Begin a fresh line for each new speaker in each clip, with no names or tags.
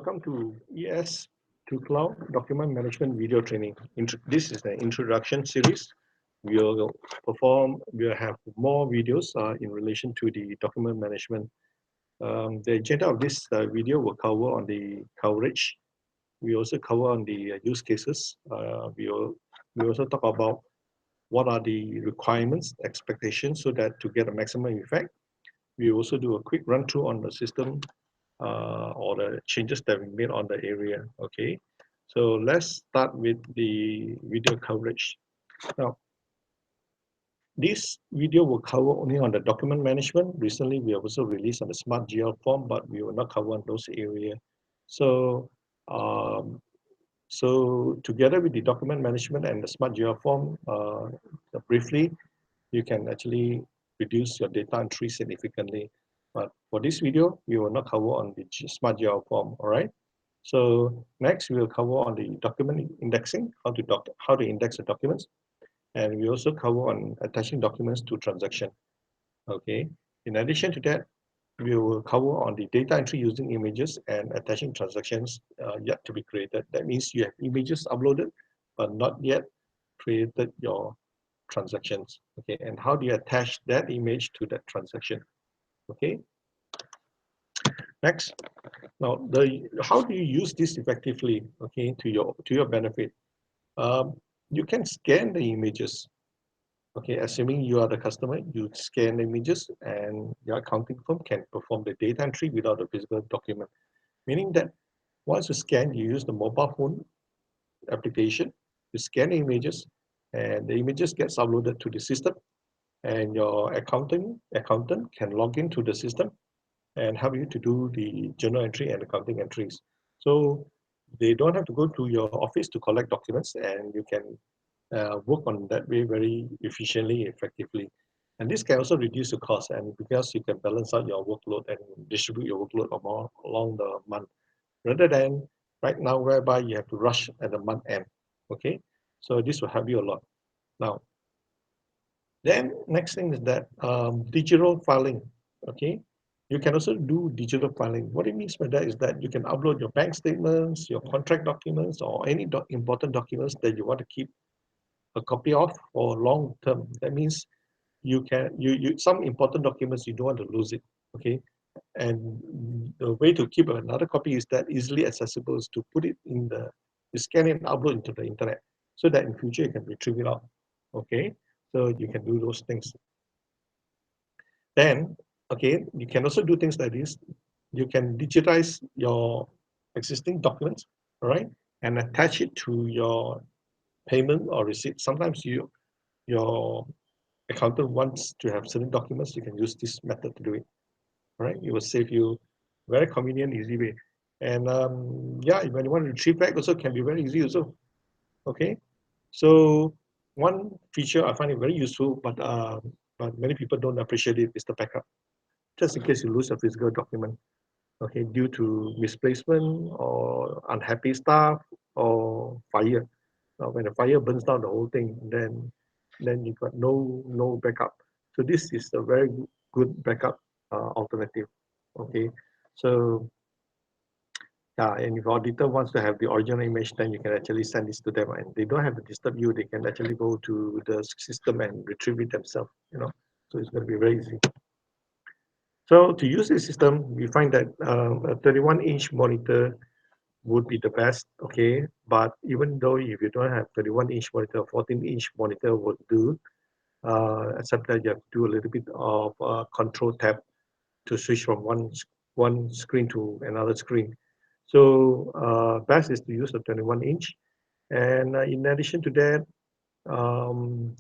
Welcome to ES to Cloud Document Management Video Training. This is the introduction series. We'll have more videos in relation to the document management. The agenda of this video will cover on the coverage. We also cover on the use cases. We also talk about what are the requirements, expectations, so that to get a maximum effect. We also do a quick run through on the system or the changes that we made on the area. Okay, so let's start with the video coverage. Now, this video will cover only on the document management. Recently, we have also released on the Smart GL form, but we will not cover on those areas. So, together with the document management and the Smart GL form, briefly, you can actually reduce your data entry significantly. But for this video, we will not cover on the Smart GL form, all right? So next, we will cover on the document indexing, how to index the documents. And we also cover on attaching documents to transaction, okay? In addition to that, we will cover on the data entry using images and attaching transactions yet to be created. That means you have images uploaded, but not yet created your transactions, okay? And how do you attach that image to that transaction, okay? Next, now how do you use this effectively, okay, to your benefit? You can scan the images, okay, assuming you are the customer, you scan the images and your accounting firm can perform the data entry without a physical document, meaning that once you scan, you use the mobile phone application, you scan the images and the images gets uploaded to the system, and your accountant can log into the system and help you to do the journal entry and accounting entries. So they don't have to go to your office to collect documents, and you can work on that way very efficiently, effectively. And this can also reduce the cost, and because you can balance out your workload and distribute your workload along the month, rather than right now whereby you have to rush at the month end. Okay, so this will help you a lot. Now, then next thing is that digital filing. Okay, you can also do digital filing. What it means by that is that you can upload your bank statements, your contract documents, or any important documents that you want to keep a copy of for long term. That means you can some important documents you don't want to lose it. Okay, and the way to keep another copy is that easily accessible is to put it in you scan it and upload into the internet, so that in future you can retrieve it out. Okay, so you can do those things. Then, okay, you can also do things like this. You can digitize your existing documents, all right, and attach it to your payment or receipt. Sometimes your accountant wants to have certain documents, you can use this method to do it. All right, it will save you very convenient, easy way. And yeah, when you want to retrieve back, also can be very easy also. Okay, so one feature I find it very useful, but many people don't appreciate it, is the backup. Just in case you lose a physical document, okay, due to misplacement or unhappy staff or fire. When the fire burns down the whole thing, then you got no backup. So this is a very good backup alternative. Okay, so yeah, and if auditor wants to have the original image, then you can actually send this to them, and they don't have to disturb you. They can actually go to the system and retrieve it themselves. So it's going to be very easy. So to use this system, we find that a 31-inch monitor would be the best, okay? But even though if you don't have 31-inch monitor, 14-inch monitor would do, except that you have to do a little bit of control tab to switch from one screen to another screen. So best is to use a 21-inch. And in addition to that, um,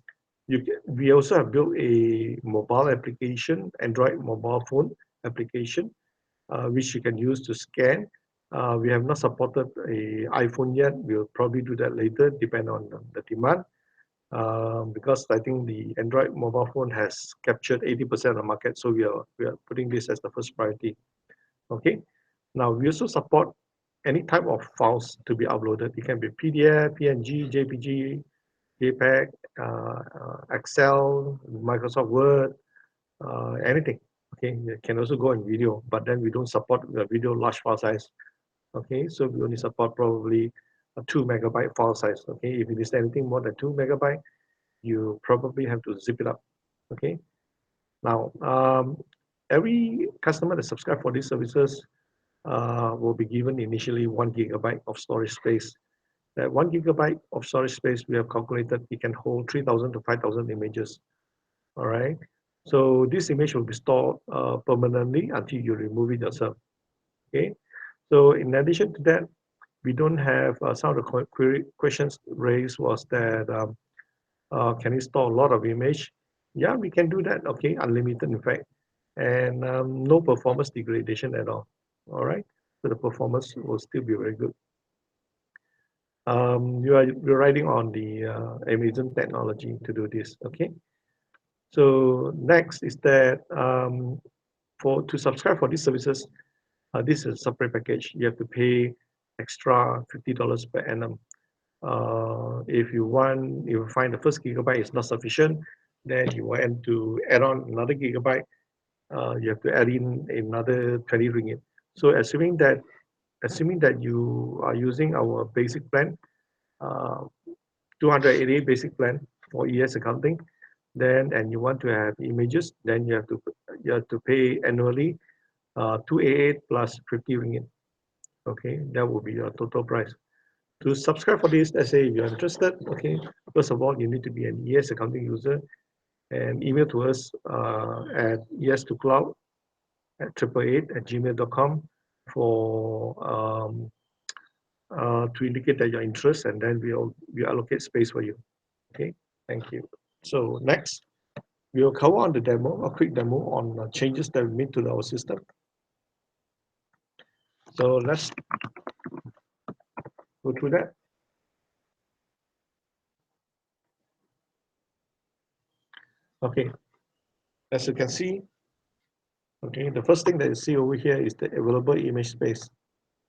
we also have built a mobile application, Android mobile phone application, which you can use to scan. We have not supported a iPhone yet. We'll probably do that later, depending on the demand. Because I think the Android mobile phone has captured 80% of the market, so we are putting this as the first priority. Okay. Now we also support any type of files to be uploaded. It can be PDF, PNG, JPG, JPEG, Excel, Microsoft Word, anything. Okay, it can also go in video, but then we don't support the video large file size. Okay, so we only support probably a 2 MB file size. Okay, if it is anything more than 2 MB, you probably have to zip it up. Okay, now every customer that subscribe for these services will be given initially 1 GB of storage space. That 1 GB of storage space we have calculated it can hold 3,000 to 5,000 images. All right, so this image will be stored permanently until you remove it yourself. Okay, so in addition to that, we don't have some of the questions raised was that can you store a lot of image? Yeah, we can do that. Okay, unlimited in fact, and no performance degradation at all. All right, so the performance will still be very good. You're riding on the Amazon technology to do this. Okay, so next is that for to subscribe for these services, this is a separate package. You have to pay extra $50 per annum. If you find the first gigabyte is not sufficient, then you want to add on another gigabyte. You have to add in another 20 ringgit. So assuming that you are using our basic plan, uh, 288 basic plan for ES accounting, then and you want to have images, then you have to pay annually 288 plus 50 ringgit. Okay, that will be your total price. To subscribe for this, let's say if you're interested, okay, first of all, you need to be an ES accounting user and email to us at es2cloud at 888@gmail.com for to indicate that your interest, and then we allocate space for you. Okay, thank you. So next, we'll cover on the demo, a quick demo on changes that we made to our system. So let's go through that. Okay, as you can see, okay, the first thing that you see over here is the available image space.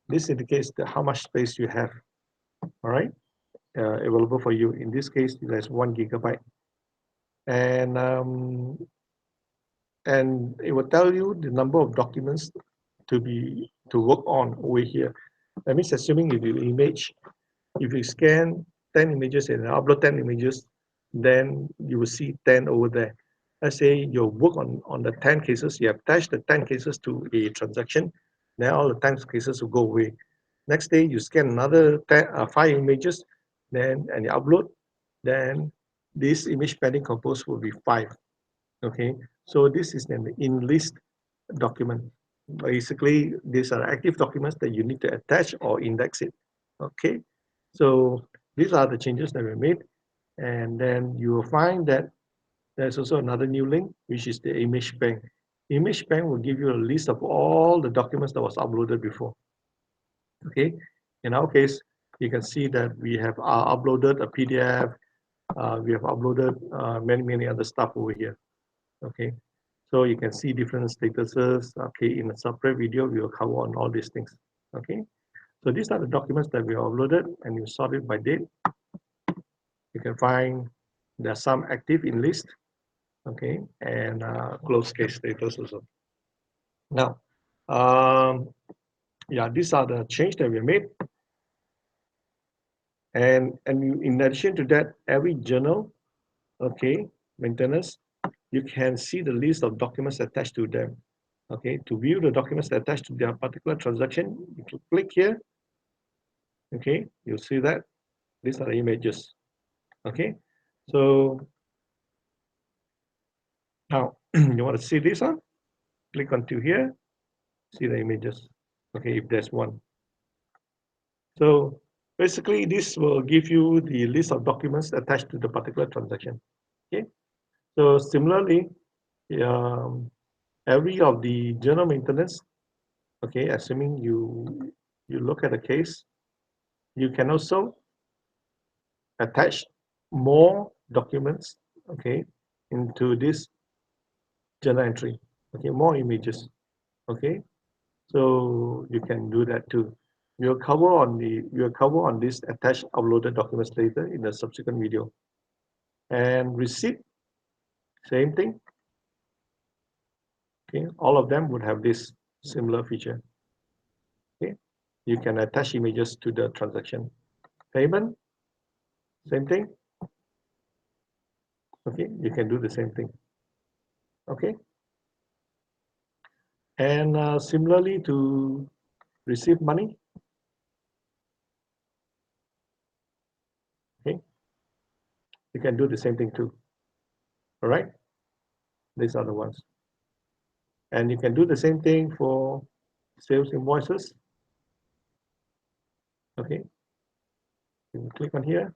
This indicates how much space you have, all right, available for you. In this case, there's 1 GB, and it will tell you the number of documents to work on over here. That means assuming if you scan 10 images and upload 10 images, then you will see 10 over there. Let's say you work on the 10 cases, you attach the 10 cases to a transaction, then all the 10 cases will go away. Next day, you scan another 5 images, and you upload, then this image pending compose will be 5. Okay, so this is an in-list document. Basically, these are active documents that you need to attach or index it. Okay, so these are the changes that we made, and then you will find that there's also another new link, which is the image bank. Image bank will give you a list of all the documents that was uploaded before. Okay, in our case, you can see that we have uploaded a PDF, we have uploaded many other stuff over here. Okay, so you can see different statuses. Okay, in a separate video, we will cover on all these things. Okay, so these are the documents that we uploaded, and you sort it by date. You can find there are some active in list, okay, and closed case status also. Now, yeah, these are the change that we made, and in addition to that, every journal, okay, maintenance, you can see the list of documents attached to them. Okay, to view the documents attached to their particular transaction, you can click here. Okay, you'll see that these are the images. Okay, so now you want to see this one? Click onto here, see the images. Okay, if there's one. So basically, this will give you the list of documents attached to the particular transaction. Okay, so similarly, um, every of the journal maintenance, okay, assuming you look at the case, you can also attach more documents, okay, into this journal entry, okay, more images, okay. So you can do that too. We'll cover on this attached uploaded documents later in the subsequent video. And receipt, same thing. Okay, all of them would have this similar feature. Okay, you can attach images to the transaction. Payment, same thing. Okay, you can do the same thing. Okay, and similarly to receive money. Okay, you can do the same thing too. All right, these are the ones. And you can do the same thing for sales invoices. Okay, you click on here.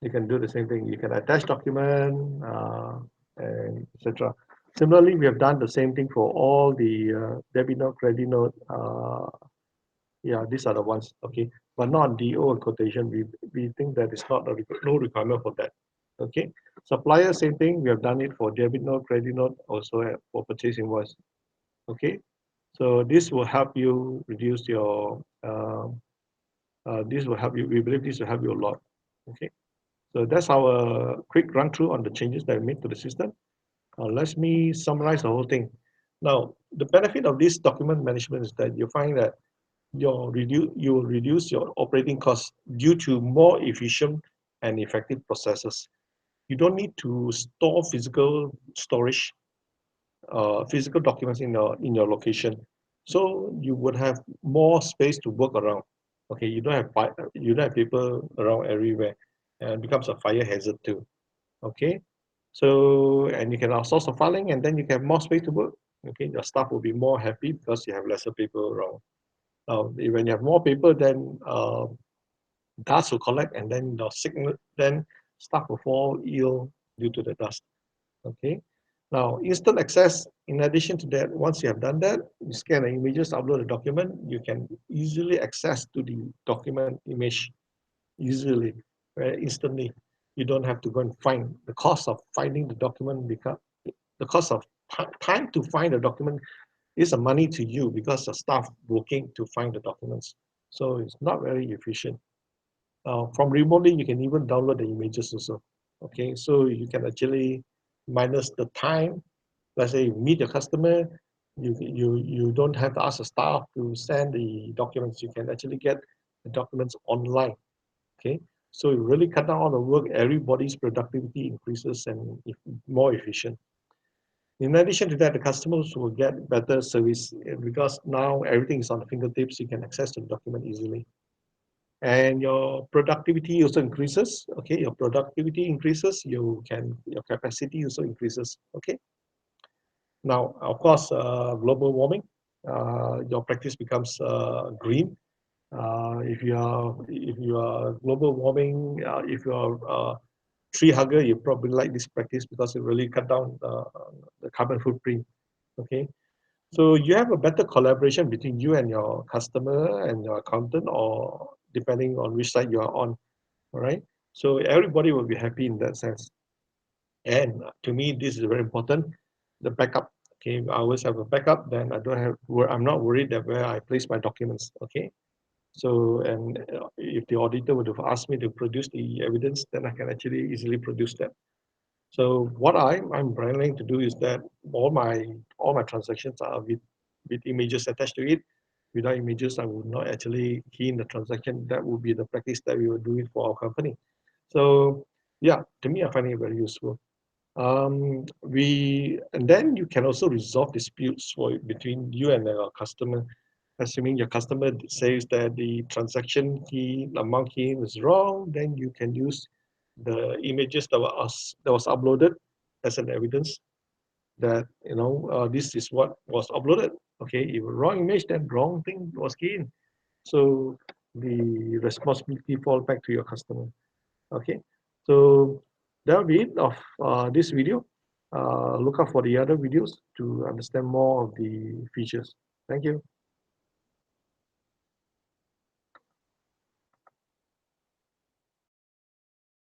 You can do the same thing. You can attach document and etc. Similarly, we have done the same thing for all the debit note, credit note. Yeah, these are the ones. Okay, but not DO and quotation. We think that it's not no requirement for that. Okay, supplier, same thing. We have done it for debit note, credit note, also for purchase invoice. Okay, so this will help you reduce your. This will help you. We believe this will help you a lot. Okay, so that's our quick run through on the changes that we made to the system. Let me summarize the whole thing. Now, the benefit of this document management is that you find that you will reduce your operating costs due to more efficient and effective processes. You don't need to store physical documents in your location, so you would have more space to work around. Okay, you don't have paper around everywhere, and it becomes a fire hazard too. Okay, so and you can outsource the filing, and then you can have more space to work. Okay, your staff will be more happy because you have lesser paper around. When you have more paper, then dust will collect, and then the sickness, then staff will fall ill due to the dust. Okay. Now, instant access. In addition to that, once you have done that, you scan the images, upload the document, you can easily access to the document image easily, very instantly. You don't have to go and find. The cost of finding the document become the cost of time to find the document is a money to you because the staff working to find the documents. So it's not very efficient. From remotely, you can even download the images also. Okay, so you can actually minus the time. Let's say you meet your customer, you don't have to ask the staff to send the documents. You can actually get the documents online. Okay, so you really cut down all the work. Everybody's productivity increases and more efficient. In addition to that, the customers will get better service because now everything is on the fingertips. You can access the document easily, and your productivity also increases. Okay, your productivity increases. Your capacity also increases. Okay. Now, of course, global warming. Your practice becomes green. If you are global warming, if you are tree hugger, you probably like this practice because it really cut down the carbon footprint. Okay, so you have a better collaboration between you and your customer and your accountant, or depending on which side you are on. All right, so everybody will be happy in that sense. And to me, this is very important. The backup. Okay, I always have a backup. Then I don't have. I'm not worried that where I place my documents. Okay, so, and if the auditor would have asked me to produce the evidence, then I can actually easily produce that. So what I'm planning to do is that all my transactions are with images attached to it. Without images, I would not actually key in the transaction. That would be the practice that we will do it for our company. So yeah, to me, I find it very useful. And then you can also resolve disputes between you and your customer. Assuming your customer says that the transaction key, amount key is wrong, then you can use the images that was uploaded as an evidence that this is what was uploaded. Okay, if wrong image, then wrong thing was keyed in. So the responsibility fall back to your customer. Okay, so that'll be it of this video. Look out for the other videos to understand more of the features. Thank you.